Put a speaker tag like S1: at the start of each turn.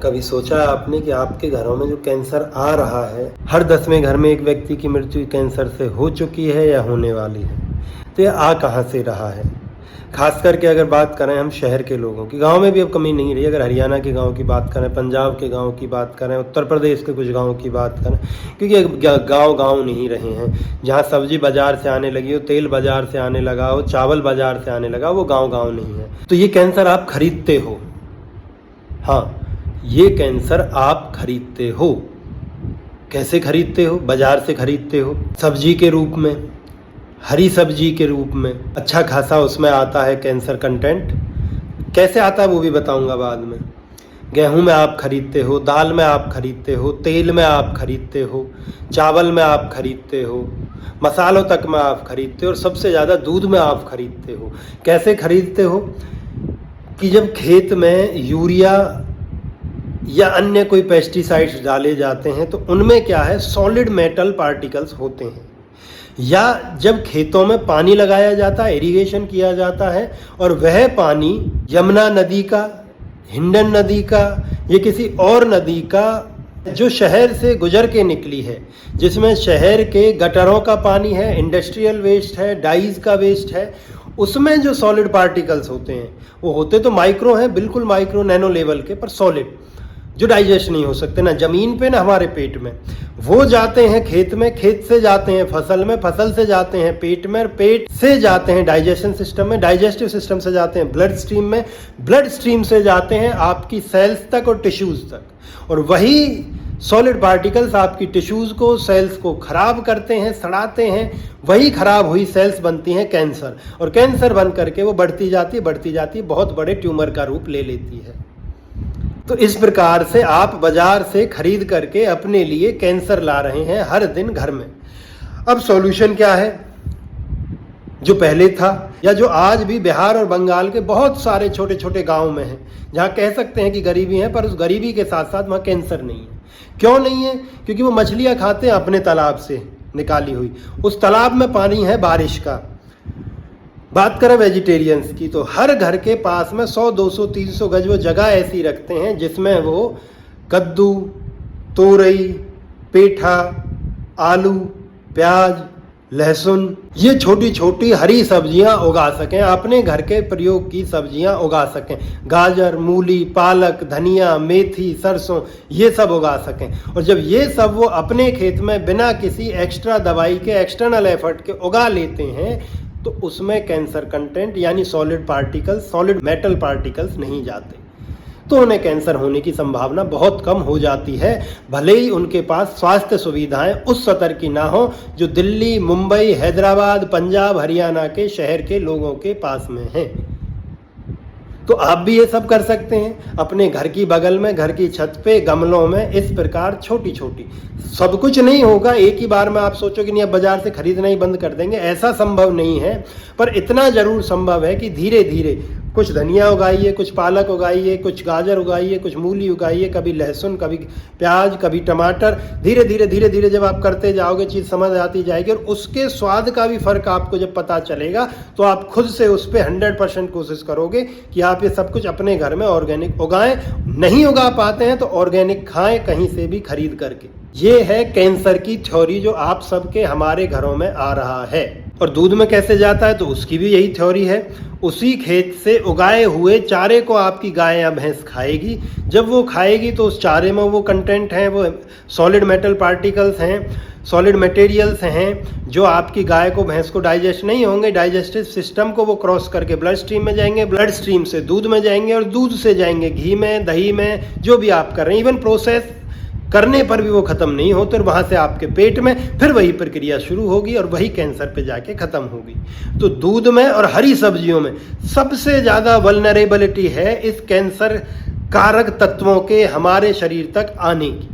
S1: कभी सोचा आपने कि आपके घरों में जो कैंसर आ रहा है, हर 10वें घर में एक व्यक्ति की मृत्यु कैंसर से हो चुकी है या होने वाली है। तो ये आ कहाँ से रहा है? खास करके अगर बात करें हम शहर के लोगों की, गांव में भी अब कमी नहीं रही। अगर हरियाणा के गांव की बात करें, पंजाब के गांव की बात करें, उत्तर प्रदेश के कुछ गांव की बात करें, क्योंकि गांव गांव नहीं रहे हैं। जहां सब्जी बाजार से आने लगी हो, तेल बाजार से आने लगा हो, चावल बाजार से आने लगा, वो गांव गांव नहीं है। तो ये कैंसर आप खरीदते हो। हाँ, ये कैंसर आप खरीदते हो। कैसे खरीदते हो? बाजार से खरीदते हो, सब्जी के रूप में, हरी सब्जी के रूप में। अच्छा खासा उसमें आता है कैंसर कंटेंट। कैसे आता है वो भी बताऊंगा बाद में। गेहूं में आप खरीदते हो, दाल में आप खरीदते हो, तेल में आप खरीदते हो, चावल में आप खरीदते हो, मसालों तक में आप खरीदते हो, और सबसे ज़्यादा दूध में आप खरीदते हो। कैसे खरीदते हो? कि जब खेत में यूरिया या अन्य कोई पेस्टिसाइड्स डाले जाते हैं तो उनमें क्या है, सॉलिड मेटल पार्टिकल्स होते हैं। या जब खेतों में पानी लगाया जाता है, इरिगेशन किया जाता है, और वह पानी यमुना नदी का, हिंडन नदी का, या किसी और नदी का जो शहर से गुजर के निकली है, जिसमें शहर के गटरों का पानी है, इंडस्ट्रियल वेस्ट है, डाइज का वेस्ट है, उसमें जो सॉलिड पार्टिकल्स होते हैं वो होते तो माइक्रो हैं, बिल्कुल माइक्रो नैनो लेवल के, पर सॉलिड, जो डाइजेस्ट नहीं हो सकते ना जमीन पे ना हमारे पेट में। वो जाते हैं खेत में, खेत से जाते हैं फसल में, फसल से जाते हैं पेट में, और पेट से जाते हैं डाइजेशन सिस्टम में, डाइजेस्टिव सिस्टम से जाते हैं ब्लड स्ट्रीम में, ब्लड स्ट्रीम से जाते हैं आपकी सेल्स तक और टिश्यूज तक। और वही सॉलिड पार्टिकल्स आपकी टिश्यूज को, सेल्स को खराब करते हैं, सड़ाते हैं। वही खराब हुई सेल्स बनती हैं कैंसर, और कैंसर बन करके वो बढ़ती जाती है, बहुत बड़े ट्यूमर का रूप ले लेती है। तो इस प्रकार से आप बाजार से खरीद करके अपने लिए कैंसर ला रहे हैं हर दिन घर में। अब सॉल्यूशन क्या है? जो पहले था, या जो आज भी बिहार और बंगाल के बहुत सारे छोटे छोटे गांव में है, जहां कह सकते हैं कि गरीबी है, पर उस गरीबी के साथ साथ वहां कैंसर नहीं है। क्यों नहीं है? क्योंकि वो मछलियां खाते हैं अपने तालाब से निकाली हुई। उस तालाब में पानी है बारिश का। बात करें वेजिटेरियंस की, तो हर घर के पास में 100, 200, 300 गज वो जगह ऐसी रखते हैं जिसमें वो कद्दू, तोरई, पेठा, आलू, प्याज, लहसुन, ये छोटी छोटी हरी सब्जियां उगा सकें, अपने घर के प्रयोग की सब्जियां उगा सकें। गाजर, मूली, पालक, धनिया, मेथी, सरसों, ये सब उगा सकें। और जब ये सब वो अपने खेत में बिना किसी एक्स्ट्रा दवाई के, एक्सटर्नल एफर्ट के उगा लेते हैं, तो उसमें कैंसर कंटेंट यानी solid particles, solid metal particles नहीं जाते, तो उन्हें कैंसर होने की संभावना बहुत कम हो जाती है। भले ही उनके पास स्वास्थ्य सुविधाएं उस स्तर की ना हो जो दिल्ली, मुंबई, हैदराबाद, पंजाब, हरियाणा के शहर के लोगों के पास में है। तो आप भी ये सब कर सकते हैं अपने घर की बगल में, घर की छत पे, गमलों में, इस प्रकार छोटी छोटी। सब कुछ नहीं होगा एक ही बार में। आप सोचो कि नहीं अब बाजार से खरीदना ही बंद कर देंगे, ऐसा संभव नहीं है। पर इतना जरूर संभव है कि धीरे धीरे कुछ धनिया उगाइए, कुछ पालक उगाइए, कुछ गाजर उगाइए, कुछ मूली उगाइए, कभी लहसुन, कभी प्याज, कभी टमाटर। धीरे धीरे जब आप करते जाओगे चीज़ समझ आती जाएगी, और उसके स्वाद का भी फर्क आपको जब पता चलेगा तो आप खुद से उस पर 100% कोशिश करोगे कि आप ये सब कुछ अपने घर में ऑर्गेनिक उगाएं। नहीं उगा पाते हैं तो ऑर्गेनिक खाएं कहीं से भी खरीद करके। ये है कैंसर की थ्योरी जो आप सबके हमारे घरों में आ रहा है। और दूध में कैसे जाता है? तो उसकी भी यही थ्योरी है। उसी खेत से उगाए हुए चारे को आपकी गाय या भैंस खाएगी। जब वो खाएगी तो उस चारे में वो कंटेंट हैं, वो सॉलिड मेटल पार्टिकल्स हैं, सॉलिड मटेरियल्स हैं, जो आपकी गाय को, भैंस को डाइजेस्ट नहीं होंगे। डाइजेस्टिव सिस्टम को वो क्रॉस करके ब्लड स्ट्रीम में जाएंगे, ब्लड स्ट्रीम से दूध में जाएंगे, और दूध से जाएंगे घी में, दही में, जो भी आप कर रहे हैं। इवन प्रोसेस करने पर भी वो खत्म नहीं होते, और वहाँ से आपके पेट में फिर वही प्रक्रिया शुरू होगी और वही कैंसर पे जाके खत्म होगी। तो दूध में और हरी सब्जियों में सबसे ज़्यादा वल्नरेबिलिटी है इस कैंसर कारक तत्वों के हमारे शरीर तक आने की।